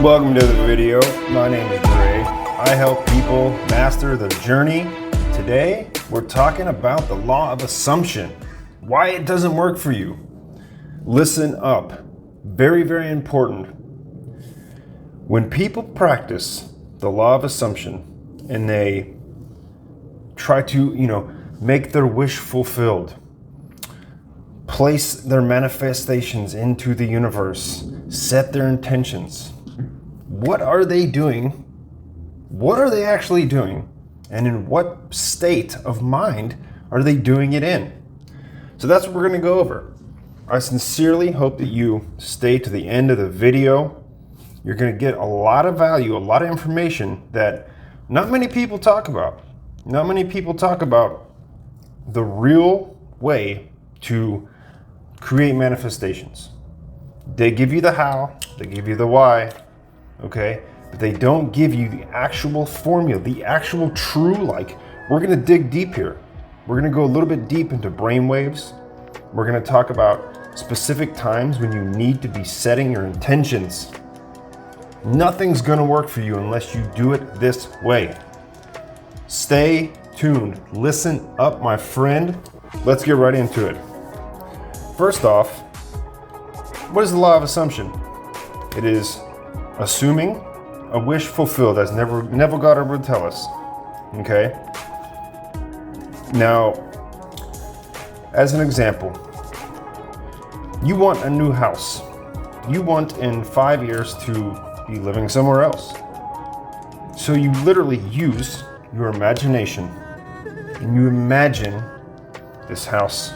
Welcome to the video. My name is Ray. I help people master their journey. Today, we're talking about the law of assumption. Why it doesn't work for you. Listen up. Very, very important. When people practice the law of assumption and they try to, make their wish fulfilled, place their manifestations into the universe, set their intentions, what are they doing? What are they actually doing? And in what state of mind are they doing it in? So that's what we're going to go over. I sincerely hope that you stay to the end of the video. You're going to get a lot of value, a lot of information that not many people talk about. Not many people talk about the real way to create manifestations. They give you the how, they give you the why, okay? But they don't give you the actual formula, the actual true, we're gonna dig deep here. We're gonna go a little bit deep into brainwaves. We're gonna talk about specific times when you need to be setting your intentions. Nothing's gonna work for you unless you do it this way. Stay tuned. Listen up, my friend. Let's get right into it. First off, what is the law of assumption? It is assuming a wish fulfilled, as Neville Goddard would tell us. Okay? Now, as an example, you want a new house. You want in 5 years to be living somewhere else. So you literally use your imagination and you imagine this house.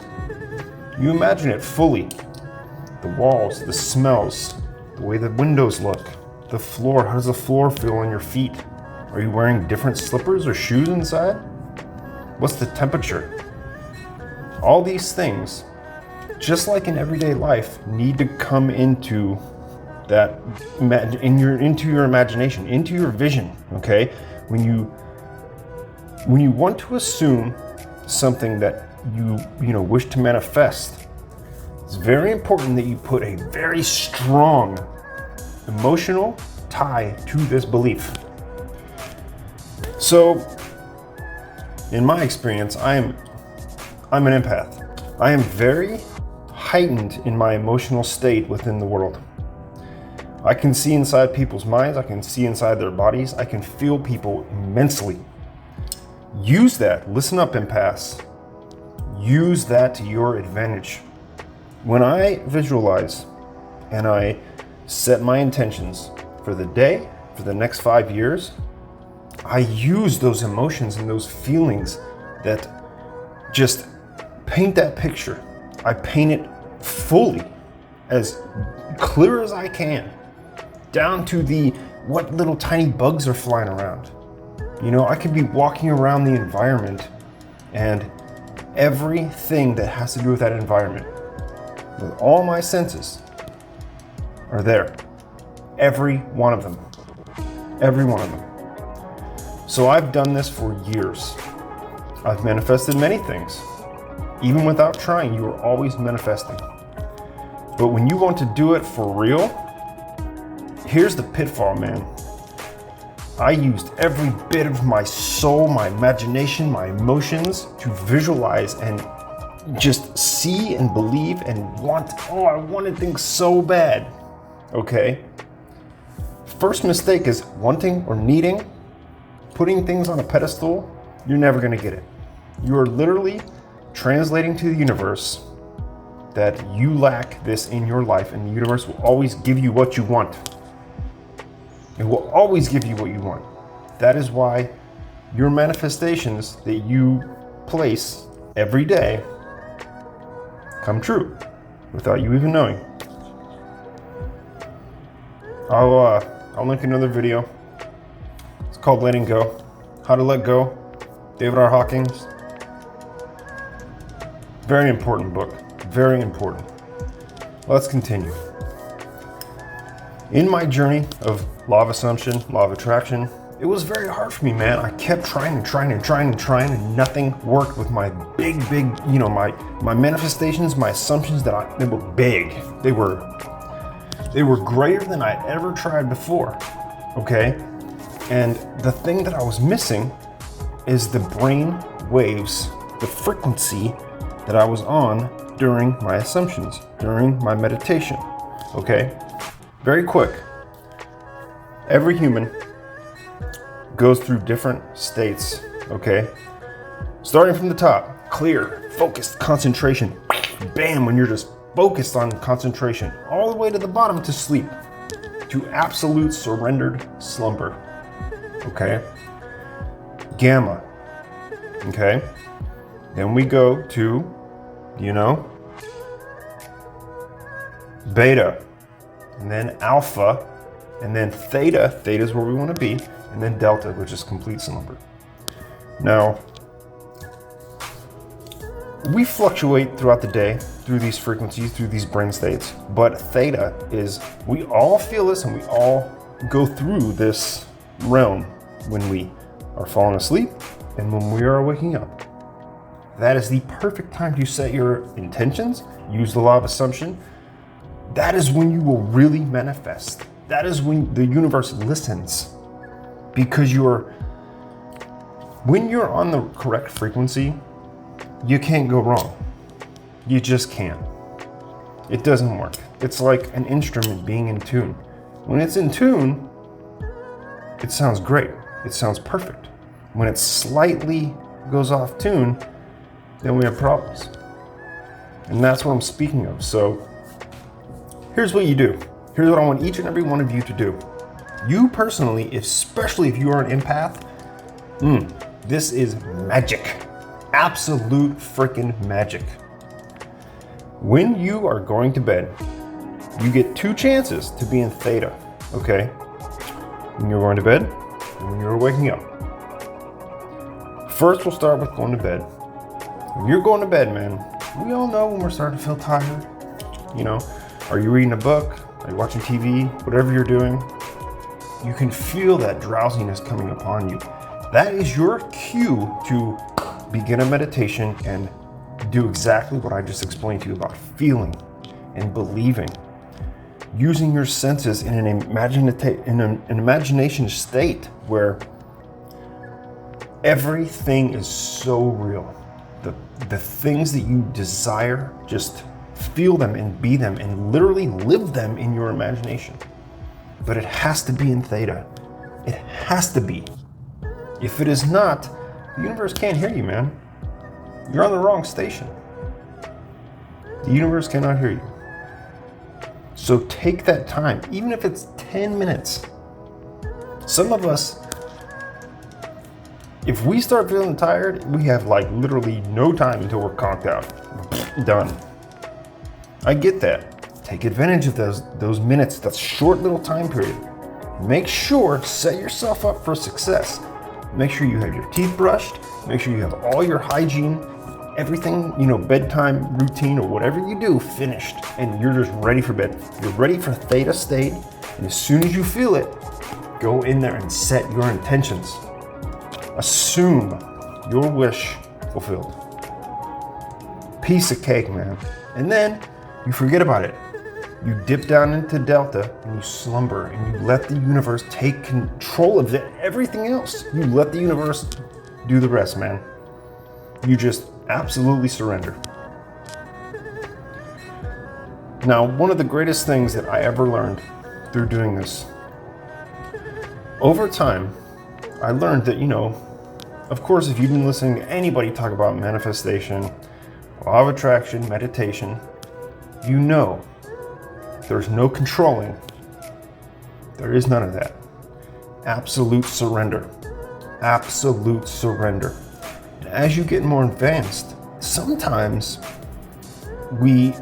You imagine it fully. The walls, the smells, the way the windows look, the floor. How does the floor feel on your feet? Are you wearing different slippers or shoes inside? What's the temperature? All these things, just like in everyday life, need to come into that into your imagination, into your vision. Okay, when you want to assume something that you wish to manifest, it's very important that you put a very strong emotional tie to this belief. So, in my experience, I'm an empath. I am very heightened in my emotional state within the world. I can see inside people's minds, I can see inside their bodies, I can feel people immensely. Use that. Listen up, empaths. Use that to your advantage. When I visualize and I set my intentions for the day, for the next 5 years, I use those emotions and those feelings that just paint that picture. I paint it fully, as clear as I can, down to what little tiny bugs are flying around. I could be walking around the environment and everything that has to do with that environment, with all my senses, are there. Every one of them. Every one of them. So I've done this for years. I've manifested many things. Even without trying, you are always manifesting. But when you want to do it for real, here's the pitfall, man. I used every bit of my soul, my imagination, my emotions to visualize and just see and believe and I wanted things so bad. Okay? First mistake is wanting or needing, putting things on a pedestal. You're never going to get it. You are literally translating to the universe that you lack this in your life, and the universe will always give you what you want. It will always give you what you want. That is why your manifestations that you place every day come true without you even knowing. I'll link another video. It's called Letting Go. How to Let Go. David R. Hawkins. Very important book. Very important. Let's continue. In my journey of law of assumption, law of attraction, it was very hard for me, man. I kept trying and nothing worked with my big, my manifestations, my assumptions they were big. They were They were greater than I'd ever tried before, okay? And the thing that I was missing is the brain waves, the frequency that I was on during my assumptions, during my meditation, okay? Very quick. Every human goes through different states, okay? Starting from the top, clear, focused, concentration. Bam, when you're just focused on concentration, all the way to the bottom to sleep, to absolute surrendered slumber, okay? Gamma, okay? Then we go to, beta, and then alpha, and then theta. Theta is where we want to be, and then delta, which is complete slumber. Now, we fluctuate throughout the day through these frequencies, through these brain states, but theta is, we all feel this and we all go through this realm when we are falling asleep and when we are waking up. That is the perfect time to set your intentions, use the law of assumption. That is when you will really manifest. That is when the universe listens, because when you're on the correct frequency, you can't go wrong. You just can't. It doesn't work. It's like an instrument being in tune. When it's in tune, it sounds great. It sounds perfect. When it slightly goes off tune, then we have problems. And that's what I'm speaking of. So here's what you do. Here's what I want each and every one of you to do. You personally, especially if you are an empath, this is magic. Absolute freaking magic. When you are going to bed, you get 2 chances to be in theta, okay? When you're going to bed and when you're waking up. First, we'll start with going to bed. When you're going to bed, man, we all know when we're starting to feel tired. Are you reading a book? Are you watching TV? Whatever you're doing, you can feel that drowsiness coming upon you. That is your cue to begin a meditation and do exactly what I just explained to you about feeling and believing. Using your senses in an imagination state where everything is so real. The things that you desire, just feel them and be them and literally live them in your imagination. But it has to be in theta. It has to be. If it is not, the universe can't hear you, man. You're on the wrong station. The universe cannot hear you. So take that time, even if it's 10 minutes. Some of us, if we start feeling tired, we have literally no time until we're conked out. Done. I get that. Take advantage of those minutes, that short little time period. Make sure, set yourself up for success. Make sure you have your teeth brushed. Make sure you have all your hygiene, everything, bedtime routine or whatever you do finished, and you're just ready for bed. You're ready for theta state, and as soon as you feel it, go in there and set your intentions. Assume your wish fulfilled. Piece of cake, man. And then you forget about it. You dip down into delta and you slumber and you let the universe take control of everything else. You let the universe do the rest, man. You just absolutely surrender. Now, one of the greatest things that I ever learned through doing this, over time, I learned that, of course, if you've been listening to anybody talk about manifestation, law of attraction, meditation, there's no controlling. There is none of that. Absolute surrender. Absolute surrender. And as you get more advanced, sometimes we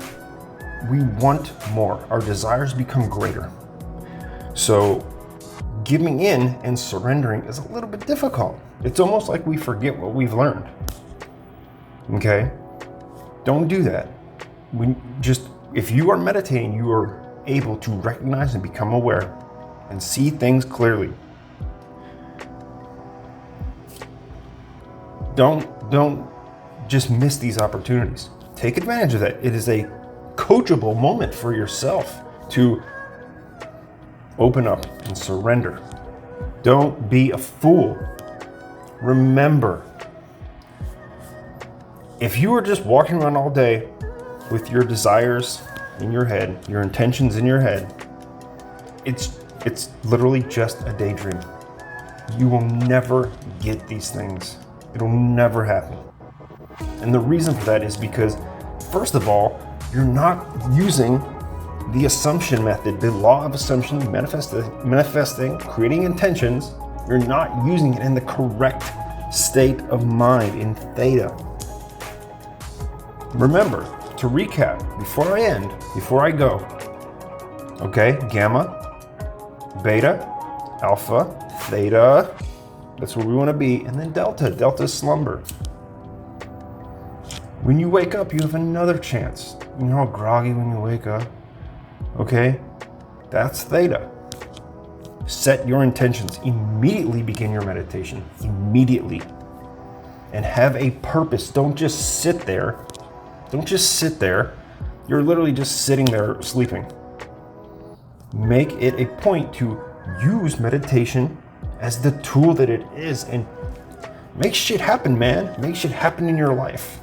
want more. Our desires become greater. So giving in and surrendering is a little bit difficult. It's almost like we forget what we've learned. Okay? Don't do that. If you are meditating, you are able to recognize and become aware and see things clearly. Don't just miss these opportunities. Take advantage of that. It is a coachable moment for yourself to Open up and surrender. Don't be a fool. Remember, if you are just walking around all day with your desires in your head, your intentions in your head, it's literally just a daydream. You will never get these things. It'll never happen. And the reason for that is because, first of all, you're not using the assumption method, the law of assumption, manifesting, creating intentions. You're not using it in the correct state of mind in Theta. Remember, to recap, before I end, before I go, okay, gamma, beta, alpha, theta, that's where we want to be, and then delta. Delta is slumber. When you wake up, you have another chance. You know how groggy when you wake up? Okay, that's theta. Set your intentions. Immediately begin your meditation. Immediately. And have a purpose. Don't just sit there. Don't just sit there. You're literally just sitting there sleeping. Make it a point to use meditation as the tool that it is and make shit happen, man. Make shit happen in your life.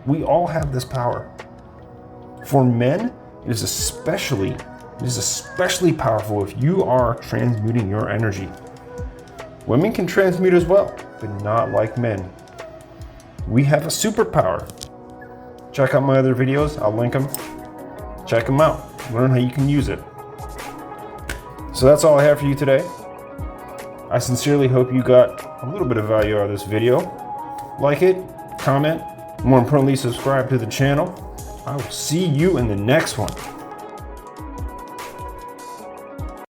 We all have this power. For men, it is especially powerful if you are transmuting your energy. Women can transmute as well, but not like men. We have a superpower. Check out my other videos, I'll link them. Check them out, learn how you can use it. So that's all I have for you today. I sincerely hope you got a little bit of value out of this video. Like it, comment, more importantly, subscribe to the channel. I will see you in the next one.